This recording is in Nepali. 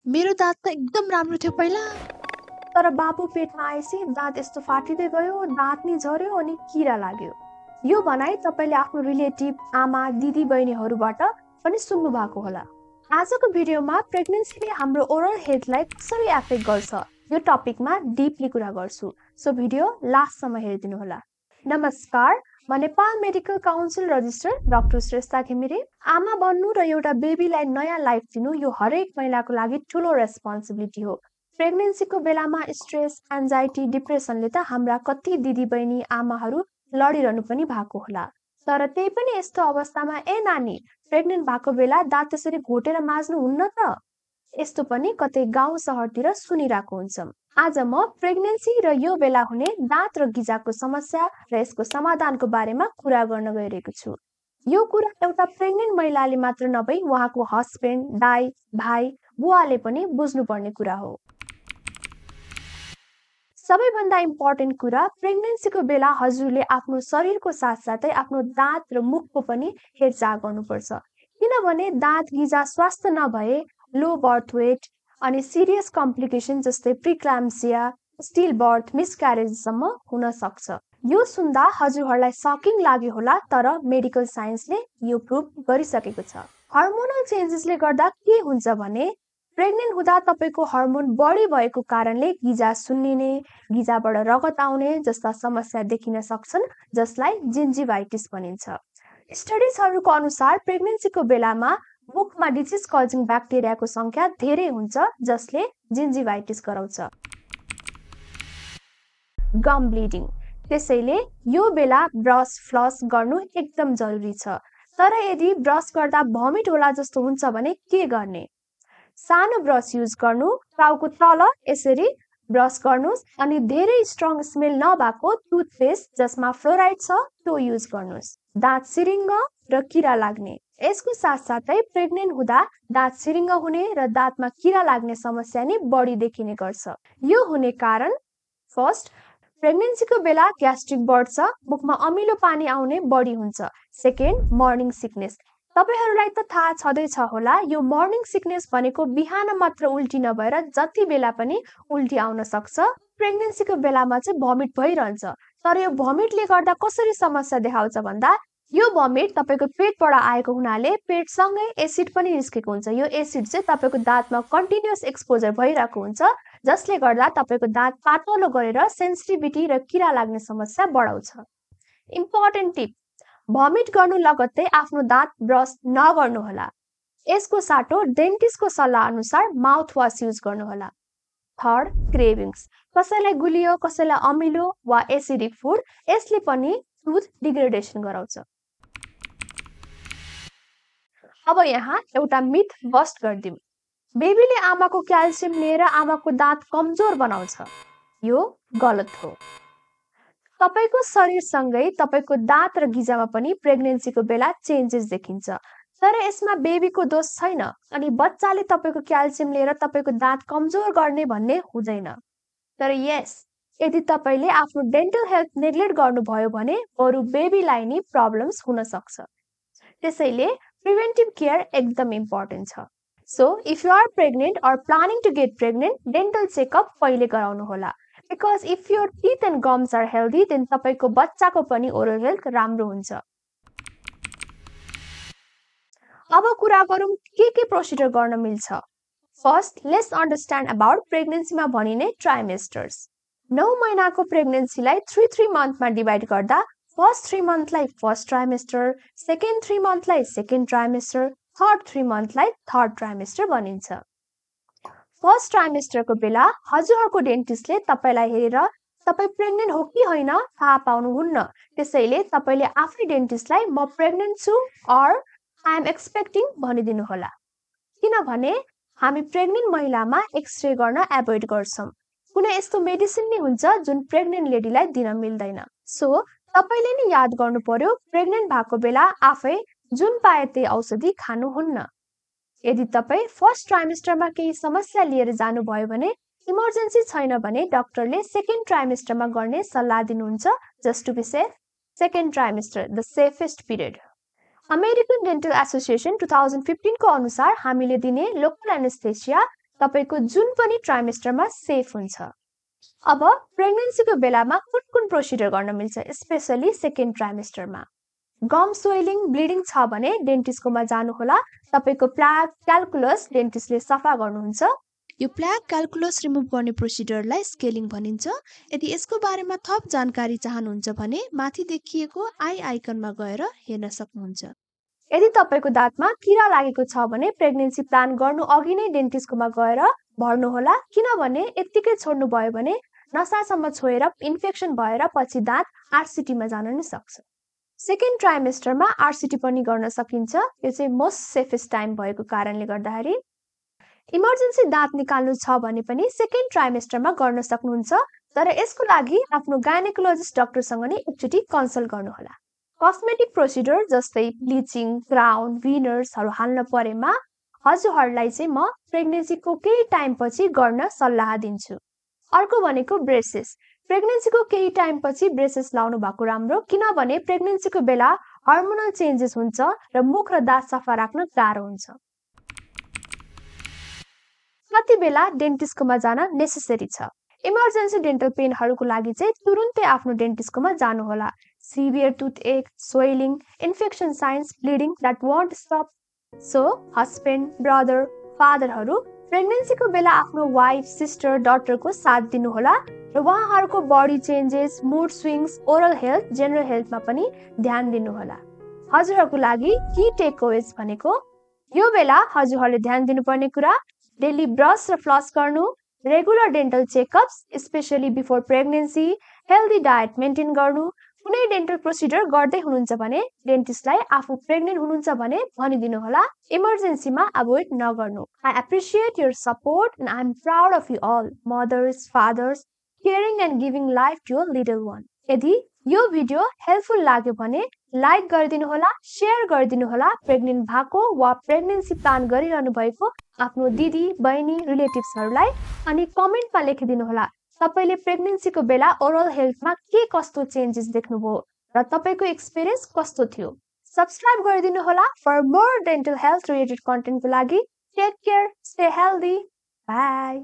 मेरो दाँत त एकदम राम्रो थियो पहिला। तर बाबु पेटमा आएपछि दाँत यस्तो फाटिँदै गयो, दाँत नि झर्यो अनि किरा लाग्यो। यो भनाइ तपाईले आफ्नो रिलेटिभ, आमा, दिदी बहिनीहरूबाट पनि सुन्नु भएको होला। आजको भिडियोमा प्रेग्नेन्सीले हाम्रो ओरल हेल्थलाई कसरी एफेक्ट गर्छ यो टपिकमा डीपली कुरा गर्छु। सो भिडियो लास्टसम्म हेरिदिनु होला। नमस्कार, म Nepal medical council register doctor Shrestha Ghimire. आमा बन्नु र एउटा बेबीलाई नयाँ लाइफ दिनु यो हरेक महिलाको लागि ठुलो रेस्पोन्सिबिलिटी हो। प्रेग्नेन्सीको बेलामा स्ट्रेस, एन्जाइटी, डिप्रेसनले त हाम्रा कति दिदीबहिनी आमाहरू लडिरहनु पनि भएको होला। तर त्यही पनि यस्तो अवस्थामा नानी प्रेग्नेन्ट भएको बेला दाँत त्यसरी घोटेर माझ्नु हुन्न त? यस्तो पनि कतै गाउँ सहरतिर सुनिरहेको हुन्छ। आज म प्रेग्नेन्सी र यो बेला हुने दाँत र गिजाको समस्या र यसको समाधानको बारेमा कुरा गर्न गइरहेको छु। यो कुरा एउटा प्रेग्नेन्ट महिलाले मात्र नभई उहाँको हस्बेन्ड, दाइ, भाइ, बुवाले पनि बुझ्नुपर्ने कुरा हो। सबैभन्दा इम्पोर्टेन्ट कुरा, प्रेग्नेन्सीको बेला हजुरले आफ्नो शरीरको साथसाथै आफ्नो दाँत र मुखको पनि हेरचाह गर्नुपर्छ। किनभने दाँत गिजा स्वस्थ नभए लो बर्थ वेट अनि सिरियस कम्प्लिकेसन जस्तै प्रिक्लाम्सिया, स्टिल बर्थ, मिसक्यारेजसम्म हुन सक्छ। यो सुन्दा हजुरहरूलाई सकिङ लाग्यो होला, तर मेडिकल साइन्सले यो प्रुभ गरिसकेको छ। हर्मोनल चेन्जेसले गर्दा के हुन्छ भने प्रेग्नेन्ट हुँदा तपाईको हर्मोन बढी भएको कारणले गिजा सुन्निने, गिजाबाट रगत आउने जस्ता समस्या देखिन सक्छन्, जसलाई जिन्जिभाइटिस भनिन्छ। स्टडिजहरूको अनुसार प्रेग्नेन्सीको बेलामा मुखमा डिजिज कजिङ ब्याक्टेरियाको संख्या धेरै हुन्छ, जसले जिन्जिभाइटिस गराउँछ। गम ब्लिडिङ, त्यसैले यो बेला ब्रस फ्लस गर्नु एकदम जरुरी छ। तर यदि ब्रस गर्दा भमिट होला जस्तो हुन्छ भने के गर्ने? सानो ब्रस युज गर्नु, टाउको तल यसरी ब्रस गर्नुस् अनि धेरै स्ट्रङ स्मेल नभएको टुथपेस्ट जसमा फ्लोराइड छ त्यो युज गर्नुस्। दाँत सिरिङ्ग र किरा लाग्ने, यसको साथसाथै प्रेग्नेन्ट हुँदा दाँत सिरिङ्ग हुने र दाँतमा किरा लाग्ने समस्या नि बढी देखिने गर्छ। यो हुने कारण फर्स्ट, प्रेग्नेन्सीको बेला ग्यास्ट्रिक बढ्छ, मुखमा अमिलो पानी आउने बढी हुन्छ। Second, morning sickness. तपाईहरुलाई त थाहा छँदैछ होला, यो मर्निङ सिकनेस भनेको बिहान मात्र उल्टी नभएर जति बेला पनि उल्टी आउन सक्छ। प्रेग्नेन्सीको बेलामा चाहिँ भमिट भइरहन्छ। तर यो भमिटले गर्दा कसरी समस्या देखाउँछ भन्दा यो भमिट तपाईको पेटबाट आएको हुनाले पेटसँगै एसिड पनि निस्केको हुन्छ। यो एसिड चाहिँ तपाईको दाँतमा कन्टिन्युअस एक्सपोजर भइरहेको हुन्छ, जसले गर्दा तपाईको दाँत पातलो गरेर सेन्सिटिभिटी र किरा लाग्ने समस्या बढाउँछ। इम्पोर्टेन्ट टिप, भमिट गर्नु लगत्तै आफ्नो दाँत ब्रस नगर्नुहोला। यसको साटो डेन्टिस्टको सल्लाह अनुसार माउथ वास युज गर्नुहोला। Third, cravings. कसैलाई गुलियो, कसैलाई अमिलो वा एसिडिक फुड, यसले पनि टुथ डिग्रेडेसन गराउँछ। अब यहाँ एउटा मिथ बस्ट गर्दिम। बेबीले आमाको क्याल्सियम लिएर आमाको दाँत कमजोर बनाउँछ। यो गलत हो। तपाईको शरीरसँगै तपाईको दाँत र गिजामा पनि प्रेग्नेन्सीको बेला चेन्जेस देखिन्छ। तर यसमा बेबीको दोष छैन अनि बच्चाले तपाईको क्याल्सियम लिएर तपाईको दाँत कमजोर गर्ने भन्ने हुँदैन। तर यस, यदि तपाईले आफ्नो डेन्टल हेल्थ नेग्लेक्ट गर्नुभयो भने बरु बेबीलाई नि प्रब्लम्स हुन सक्छ। त्यसैले प्रिभेन्टिभ केयर एकदम इम्पोर्टेन्ट छ। So if you are pregnant or planning to get pregnant, dental checkup पहिले गराउनु होला। Because if your teeth and gums are healthy, then तपाईको बच्चाको पनि oral health राम्रो हुन्छ। अब कुरा गरौँ के प्रोसिजर गर्न मिल्छ। फर्स्ट, लेट्स अन्डरस्ट्यान्ड अबाउट प्रेग्नेन्सीमा भनिने ट्राइमेस्टर्स। 9 महिनाको प्रेग्नेन्सीलाई 3 मन्थमा डिभाइड गर्दा फर्स्ट 3 मन्थलाई फर्स्ट ट्राइमेस्टर, सेकेन्ड 3 मन्थलाई सेकेन्ड ट्राइमेस्टर, थर्ड 3 मन्थलाई थर्ड ट्राइमेस्टर भनिन्छ। फर्स्ट ट्राइमेस्टरको बेला हजुरहरूको डेन्टिस्टले तपाईलाई हेरेर तपाई प्रेग्नेन्ट हो कि होइन थाहा पाउनुहुन्न। त्यसैले तपाईले आफै डेन्टिस्टलाई म प्रेग्नेन्ट छु or I am expecting भनिदिनु होला। किनभने हामी प्रेग्नेन्ट महिलामा एक्सरे गर्न एभोइड गर्छौं। कुनै यस्तो मेडिसिन नि हुन्छ जुन प्रेग्नेन्ट लेडीलाई दिन मिल्दैन। सो तपाईले नि याद गर्नु पर्यो, प्रेग्नेन्ट भएको बेला आफै जुन पाए त्यही औषधि खानुहुन्न। यदि तपाई फर्स्ट ट्राइमेस्टरमा केही समस्या लिएर जानुभयो भने इमर्जेन्सी छैन भने डाक्टरले सेकेन्ड ट्राइमेस्टरमा गर्ने सल्लाह दिनुहुन्छ। Just to be safe, second trimester the safest period. American dental association 2015 को अनुसार हामीले दिने लोकल एनेस्थेसिया तपाईको जुन पनि ट्राइमेस्टरमा सेफ हुन्छ। अब प्रेग्नेन्सीको बेलामा कुन प्रोसिजर गर्न मिल्छ, स्पेशली सेकेन्ड ट्राइमेस्टरमा। गम स्वेलिङ ब्लिडिङ छ भने डेन्टिस्टकोमा जानुहोला। तपाईको प्लाक क्याल्कुलस डेन्टिस्टले सफा गर्नुहुन्छ। यो प्लाक क्याल्कुलस रिमुभ गर्ने प्रोसिजरलाई स्केलिङ भनिन्छ। यदि यसको बारेमा थप जानकारी चाहनुहुन्छ भने माथि देखिएको आई आइकनमा गएर हेर्न सक्नुहुन्छ। यदि तपाईको दाँतमा किरा लागेको छ भने प्रेग्नेन्सी प्लान गर्नु अघि नै डेन्टिस्टकोमा गएर भर्नुहोला, किनभने यत्तिकै छोड्नु भयो भने नसासम्म छोएर इन्फेक्सन भएर पछि दाँत आरसिटीमा जान नै सक्छ। सेकेन्ड ट्राइमेस्टरमा आरसिटी पनि गर्न सकिन्छ। यो चाहिँ मोस्ट सेफेस्ट टाइम भएको कारणले गर्दाखेरि इमर्जेन्सी दाँत निकाल्नु छ भने पनि सेकेन्ड ट्राइमेस्टरमा गर्न सक्नुहुन्छ, तर यसको लागि आफ्नो गाइनेकोलोजिस्ट डाक्टरसँग नै एकचोटि कन्सल्ट गर्नुहोला। कस्मेटिक प्रोसिजर जस्तै ब्लिचिङ, क्राउन, भिनर्सहरू हाल्न परेमा हजुरहरूलाई चाहिँ म प्रेग्नेन्सीको केही टाइम पछि गर्न सल्लाह दिन्छु। अर्को भनेको ब्रेसेस। प्रेग्नेन्सीको केही टाइम पछि ब्रेसेस लाउनु भएको राम्रो, किनभने प्रेग्नेन्सीको बेला हार्मोनल चेन्जेस हुन्छ र मुख र दाँत सफा राख्न गाह्रो हुन्छ। कति बेला डेन्टिस्टकोमा जान नेसेसरी छ। इमर्जेन्सी डेन्टल पेनहरूको लागि चाहिँ तुरुन्तै आफ्नो डेन्टिस्टकोमा जानुहोला। Severe toothache, swelling, infection signs, bleeding that won't stop. So husband, brother, फादरहरू प्रेग्नेन्सीको बेला आफ्नो वाइफ, सिस्टर, डटरको साथ दिनुहोला र उहाँहरूको body changes, mood swings, oral health, general हेल्थमा पनि ध्यान दिनुहोला। हजुरहरूको लागि की टेकअवेज भनेको यो बेला हजुरहरूले ध्यान दिनुपर्ने कुरा डेली ब्रस र फ्लस गर्नु, regular dental checkups specially before pregnancy, healthy diet maintain गर्नु। कुनै डेन्टल प्रोसिजर गर्दै हुनुहुन्छ भने डेन्टिस्टलाई आफू प्रेग्नेन्ट हुनुहुन्छ भने भनिदिनुहोला, इमर्जेन्सीमा अभोइड नगर्नु। I appreciate your support and I am proud of you all mothers, fathers, caring and giving life to a little one. यदि यो भिडियो हेल्पफुल लाग्यो भने लाइक गरिदिनुहोला, सेयर गरिदिनुहोला। प्रेग्नेन्ट भएको वा प्रेग्नेन्सी प्लान गरिरहनु भएको आफ्नो दिदी, बहिनी, रिलेटिभ्सहरूलाई अनि कमेन्टमा लेखिदिनुहोला तपाईले प्रेग्नेन्सीको बेला ओरल हेल्थमा के कस्तो चेन्जेस देख्नुभयो र तपाईको एक्सपिरियन्स कस्तो थियो। सब्स्क्राइब गरिदिनुहोला for more dental health related कन्टेन्टको लागि। Take care, stay healthy, by.